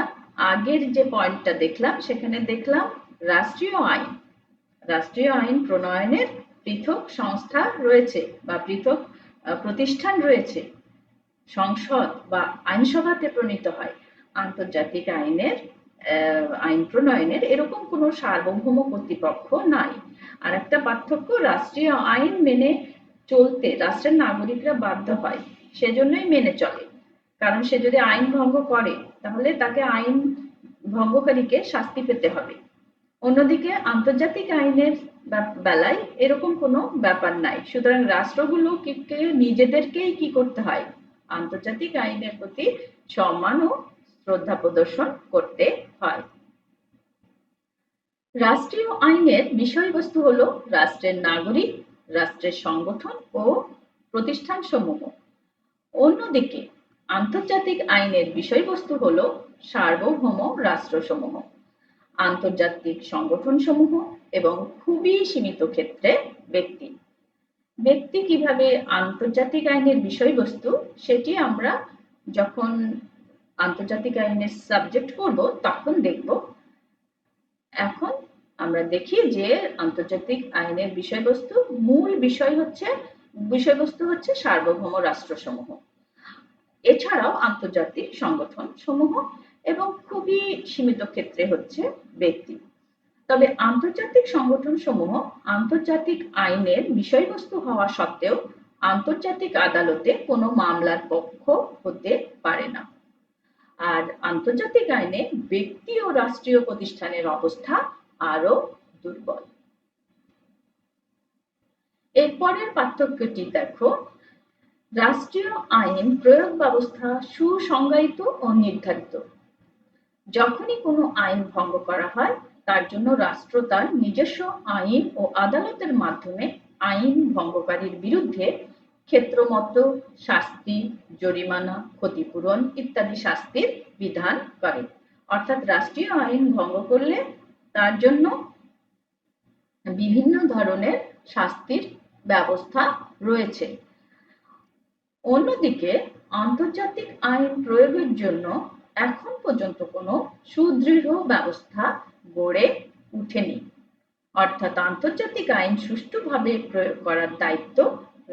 আগের যে পয়েন্টটা দেখলাম, সেখানে দেখলাম রাষ্ট্রীয় আইন প্রণয়নের পৃথক সংস্থা রয়েছে বা পৃথক প্রতিষ্ঠান রয়েছে, সংসদ বা আইনসভাতে প্রণীত হয়। আন্তর্জাতিক আইন প্রণয়নের এরকম কোনো সার্বভৌম কর্তৃপক্ষ নাই। আর একটা পার্থক্য, রাষ্ট্রীয় আইন মেনে চলতে রাষ্ট্রের নাগরিকরা বাধ্য হয়, সেজন্যই মেনে চলে। কারণ সে যদি আইন ভঙ্গ করে, তাহলে তাকে আইন ভঙ্গকারীকে শাস্তি পেতে হবে। অন্যদিকে আন্তর্জাতিক আইনের বেলায় এরকম কোনো ব্যাপার নাই। সুতরাং রাষ্ট্রগুলোকে নিজেদেরকেই কি করতে হয়? আন্তর্জাতিক আইনের প্রতি সম্মান ও শ্রদ্ধা প্রদর্শন করতে হয়। রাষ্ট্রীয় আইনের বিষয়বস্তু হলো রাষ্ট্রের নাগরিক, রাষ্ট্রের সংগঠন ও প্রতিষ্ঠানসমূহ। অন্যদিকে আন্তর্জাতিক আইনের বিষয়বস্তু হলো সার্বভৌম রাষ্ট্রসমূহ, আন্তর্জাতিক সংগঠনসমূহ এবং খুবই সীমিত ক্ষেত্রে ব্যক্তি। ব্যক্তি কিভাবে আন্তর্জাতিক আইনের বিষয়বস্তু, সেটি আমরা যখন আন্তর্জাতিক আইনের সাবজেক্ট করব তখন দেখব। এখন আমরা দেখি যে আন্তর্জাতিক আইনের মূল বিষয়বস্তু হচ্ছে সার্বভৌম রাষ্ট্রসমূহ, এছাড়াও আন্তর্জাতিক সংগঠন সমূহ এবং খুবই সীমিত ক্ষেত্রে হচ্ছে ব্যক্তি। তবে আন্তর্জাতিক সংগঠন সমূহ আন্তর্জাতিক আইনের বিষয়বস্তু হওয়া সত্ত্বেও আন্তর্জাতিক আদালতে কোনো মামলার পক্ষ হতে পারে না। আর আন্তর্জাতিক আইনে ব্যক্তি ও রাষ্ট্রীয় প্রতিষ্ঠানের অবস্থা আরো দুর্বল। এরপরের পার্থক্যটি দেখো, রাষ্ট্রীয় আইন প্রয়োগ ব্যবস্থা সুসংজ্ঞায়িত ও নির্ধারিত। যখনই কোনো আইন ভঙ্গ করা হয়, তার জন্য রাষ্ট্র তার নিজস্ব আইন ও আদালতের মাধ্যমে আইন ভঙ্গকারীর বিরুদ্ধে ক্ষেত্রমত শাস্তি, জরিমানা, ক্ষতিপূরণ ইত্যাদি শাস্তির বিধান করে। অর্থাৎ রাষ্ট্রীয় আইন ভঙ্গ করলে তার জন্য বিভিন্ন ধরনের শাস্তির ব্যবস্থা রয়েছে। অন্যদিকে আন্তর্জাতিক আইন প্রয়োগের জন্য এখন পর্যন্ত কোনো সুদৃঢ় ব্যবস্থা গড়ে ওঠেনি। অর্থাৎ আন্তর্জাতিক আইন সুষ্ঠুভাবে প্রয়োগ করার দায়িত্ব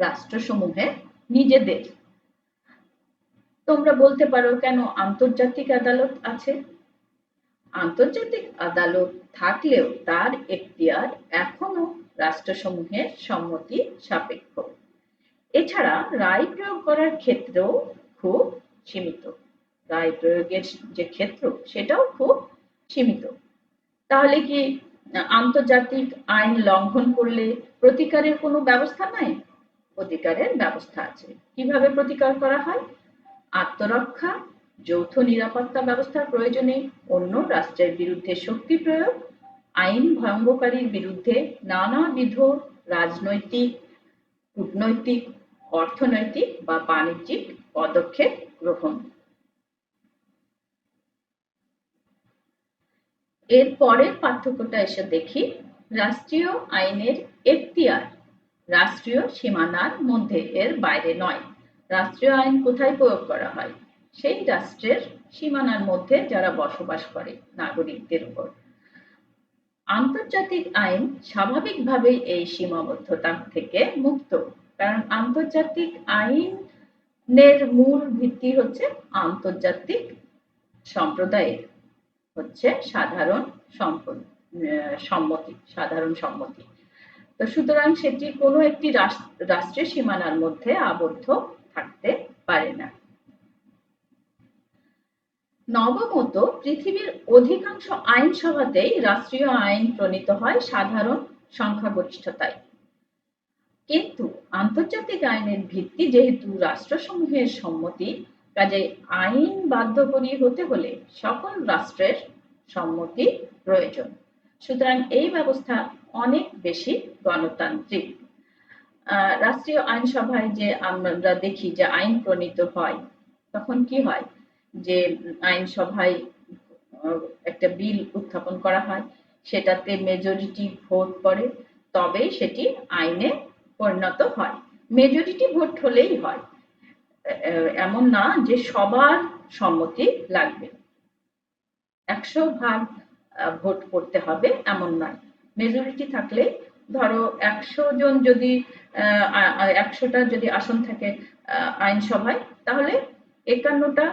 রাষ্ট্রসমূহের নিজেদের। তোমরা বলতে পারো, কেন আন্তর্জাতিক আদালত আছে? আন্তর্জাতিক আদালত থাকলেও তার এখতিয়ার এখনো রাষ্ট্রসমূহের সম্মতি সাপেক্ষ। এছাড়া রায় প্রয়োগ করার ক্ষেত্রেও খুব সীমিত। রায় প্রয়োগের যে ক্ষেত্র, সেটাও খুব সীমিত। তাহলে কি আন্তর্জাতিক আইন লঙ্ঘন করলে প্রতিকারের কোনো ব্যবস্থা নাই? প্রতিকারের ব্যবস্থা আছে। কিভাবে প্রতিকার করা হয়? আত্মরক্ষা, যৌথ নিরাপত্তা ব্যবস্থার প্রয়োজনে অন্য রাষ্ট্রের বিরুদ্ধে শক্তি প্রয়োগ, আইন ভঙ্গকারীর বিরুদ্ধে নানাবিধ রাজনৈতিক, কূটনৈতিক, অর্থনৈতিক বা বাণিজ্যিক পদক্ষেপ গ্রহণ। এর পরের পার্থক্যটা এসে দেখি, রাষ্ট্রীয় আইনের এখতিয়ার রাষ্ট্রীয় সীমানার মধ্যে, এর বাইরে নয়। রাষ্ট্রীয় আইন কোথায় প্রয়োগ করা হয়? সেই রাষ্ট্রের সীমানার মধ্যে যারা বসবাস করে নাগরিকদের উপর। আন্তর্জাতিক আইন স্বাভাবিকভাবেই এই সীমাবদ্ধতা থেকে মুক্ত, কারণ আন্তর্জাতিক আইনের মূল ভিত্তি হচ্ছে আন্তর্জাতিক সম্প্রদায়ের সাধারণ সম্মতি। তো সুতরাং সেটি কোনো একটি রাষ্ট্রের সীমানার মধ্যে আবদ্ধ থাকতে পারে না। নবমত, পৃথিবীর অধিকাংশ আইনসভাতেই রাষ্ট্রীয় আইন প্রণীত হয় সাধারণ সংখ্যাগরিষ্ঠতায়। কিন্তু আন্তর্জাতিক আইনের ভিত্তি যেহেতু রাষ্ট্রসমূহের সম্মতি, কাজেই আইন বাধ্যকরী হতে হলে সকল রাষ্ট্রের সম্মতি প্রয়োজন। সুতরাং এই ব্যবস্থা অনেক বেশি গণতান্ত্রিক। রাষ্ট্রীয় আইনসভায় যে আমরা দেখি যে আইন প্রণীত হয়, তখন কি হয় যে আইনসভায় একটা বিল উত্থাপন করা হয়, সেটাতে মেজরিটি ভোট পড়ে, তবেই সেটি আইনে পরিণত হয়। মেজরিটি ভোট হলেই হয়, এমন না যে সবার সম্মতি লাগবে, 100 ভাগ ভোট করতে হবে এমন নয়। মেজরিটি থাকলে ধরো 100 জন যদি 100টা যদি আসন থাকে আইনসভায়, তাহলে 51টা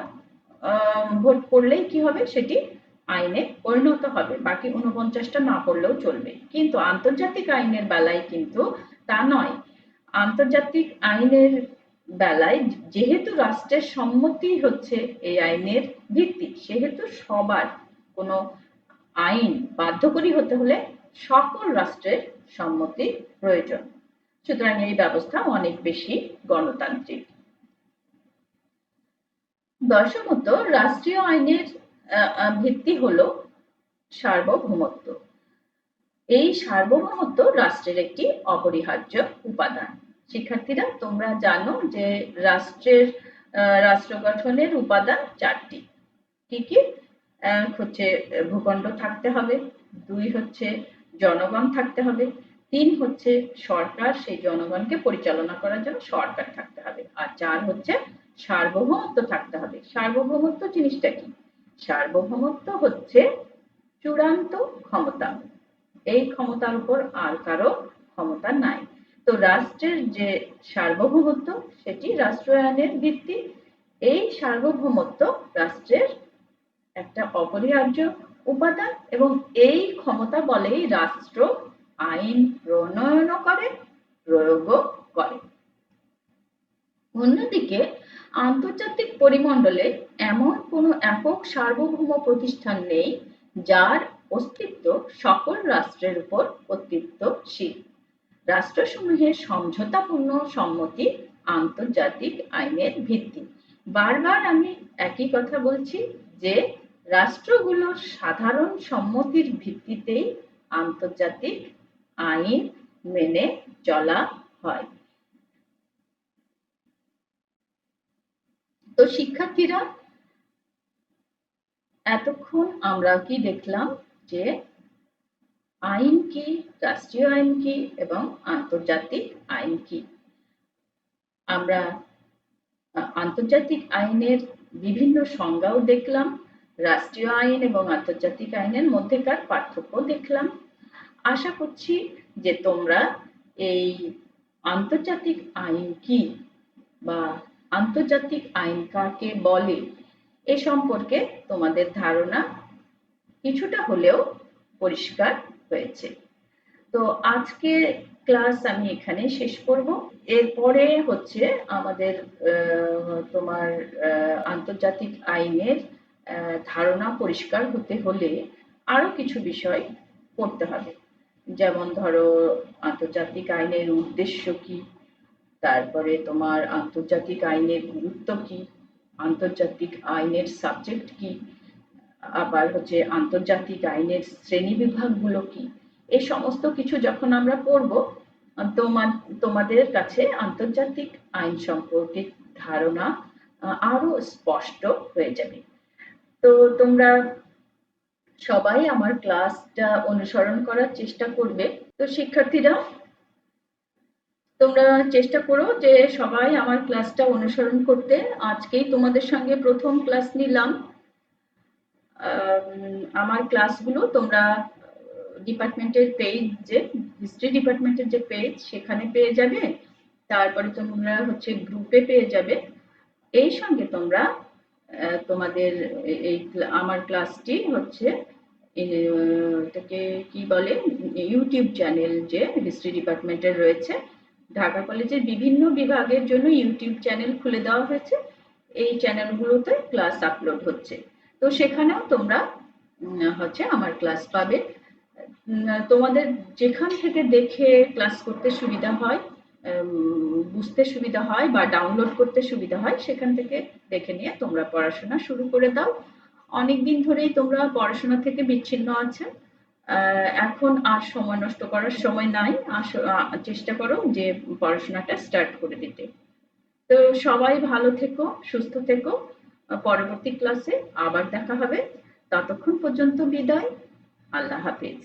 ভোট করলেই কি হবে, সেটি আইনে পরিণত হবে, বাকি 49টা না পড়লেও চলবে। কিন্তু আন্তর্জাতিক আইনের বেলায় কিন্তু তা নয়। আন্তর্জাতিক আইনের বেলায় যেহেতু রাষ্ট্রের সম্মতি হচ্ছে এই আইনের ভিত্তি, সেহেতু সবার কোনো আইন বাধ্যকরী হতে হলে সকল রাষ্ট্রের সম্মতি প্রয়োজন। সুতরাং এই ব্যবস্থা অনেক বেশি গণতান্ত্রিক। দশমত, রাষ্ট্রীয় আইনের ভিত্তি হলো সার্বভৌমত্ব। এই সার্বভৌমত্ব রাষ্ট্রের একটি অপরিহার্য উপাদান। শিক্ষার্থীরা, তোমরা জানো যে রাষ্ট্র গঠনের উপাদান 4টি। কি কি? 1 হচ্ছে ভূখণ্ড থাকতে হবে, 2 হচ্ছে জনগণ থাকতে হবে, 3 হচ্ছে সরকার, সেই জনগণকে পরিচালনা করার জন্য সরকার থাকতে হবে, আর 4 হচ্ছে সার্বভৌমত্ব থাকতে হবে। সার্বভৌমত্ব জিনিসটা কি? সার্বভৌমত্ব হচ্ছে চূড়ান্ত ক্ষমতা, এই ক্ষমতার উপর আর কারো ক্ষমতা নাই। তো রাষ্ট্রের যে সার্বভৌমত্ব, সেটি রাষ্ট্রায়নের ভিত্তি। এই সার্বভৌমত্ব রাষ্ট্রের একটা অপরিহার্য উপাদান, এবং এই ক্ষমতা বলেই রাষ্ট্র আইন প্রণয়নও করে, প্রয়োগও করে। অন্যদিকে আন্তর্জাতিক পরিমণ্ডলে এমন কোনো একক সার্বভৌম প্রতিষ্ঠান নেই যার অস্তিত্ব সকল রাষ্ট্রের উপর কর্তৃত্বশীল। রাষ্ট্রসমূহের সমঝোতাপূর্ণ সম্মতি আন্তর্জাতিক আইনের ভিত্তি। বারবার আমি একই কথা বলছি যে রাষ্ট্রগুলোর সাধারণ সম্মতির ভিত্তিতেই আন্তর্জাতিক আইন মেনে চলা হয়। তো শিক্ষার্থীরা, এতক্ষণ আমরা কি দেখলাম যে আইন কি, রাষ্ট্রীয় আইন কি এবং আন্তর্জাতিক আইন কি। আমরা আন্তর্জাতিক আইনের বিভিন্ন সংজ্ঞাও দেখলাম, রাষ্ট্রীয় আইন এবং আন্তর্জাতিক আইনের মধ্যেকার পার্থক্য দেখলাম। আশা করছি যে তোমরা এই আন্তর্জাতিক আইন কি বা আন্তর্জাতিক আইন কাকে বলে এ সম্পর্কে তোমাদের ধারণা কিছুটা হলেও পরিষ্কার হয়েছে। তো আজকে ক্লাস আমি এখানে শেষ করব। এরপরে হচ্ছে আমাদের তোমার আন্তর্জাতিক আইনের ধারণা পরিষ্কার হতে হলে আরো কিছু বিষয় পড়তে হবে। যেমন ধরো আন্তর্জাতিক আইনের উদ্দেশ্য কি, তারপরে তোমার আন্তর্জাতিক আইনের গুরুত্ব কি, আন্তর্জাতিক আইনের সাবজেক্ট কি, আবার হচ্ছে আন্তর্জাতিক আইনের শ্রেণীবিভাগগুলো কি। এই সমস্ত কিছু যখন আমরা পড়ব, তোমাদের কাছে আন্তর্জাতিক আইন সম্পর্কে ধারণা আরো স্পষ্ট হয়ে যাবে। তো তোমরা সবাই আমার ক্লাসটা অনুসরণ করার চেষ্টা করবে। তো শিক্ষার্থীরা, তোমরা চেষ্টা করো যে সবাই আমার ক্লাসটা অনুসরণ করতে। আজকেই তোমাদের সঙ্গে প্রথম ক্লাস নিলাম। আমার ক্লাসগুলো তোমরা ডিপার্টমেন্টের পেজ, যে হিস্ট্রি ডিপার্টমেন্টের যে পেজ, সেখানে পেয়ে যাবে। তারপরে তোমরা হচ্ছে গ্রুপে পেয়ে যাবে। এই সঙ্গে তোমরা তোমাদের এই আমার ক্লাসটি হচ্ছে এটাকে কি বলে, ইউটিউব চ্যানেল যে হিস্ট্রি ডিপার্টমেন্টের রয়েছে, ঢাকা কলেজের বিভিন্ন বিভাগের জন্য ইউটিউব চ্যানেল খুলে দেওয়া হয়েছে। এই চ্যানেলগুলোতে ক্লাস আপলোড হচ্ছে, তো সেখানেও তোমরা হচ্ছে আমার ক্লাস পাবে। তোমাদের যেখান থেকে দেখে ক্লাস করতে সুবিধা হয় বুঝতে সুবিধা হয় বা ডাউনলোড করতে সুবিধা হয় সেখান থেকে দেখে নিয়ে তোমরা পড়াশোনা শুরু করে দাও। অনেকদিন ধরেই তোমরা পড়াশোনা থেকে বিচ্ছিন্ন আছো, এখন আর সময় নষ্ট করার সময় নাই। চেষ্টা করো যে পড়াশোনাটা স্টার্ট করে দিতে। তো সবাই ভালো থেকো, সুস্থ থেকো। পরবর্তী ক্লাসে আবার দেখা হবে। ততক্ষণ পর্যন্ত বিদায়। আল্লাহ হাফিজ।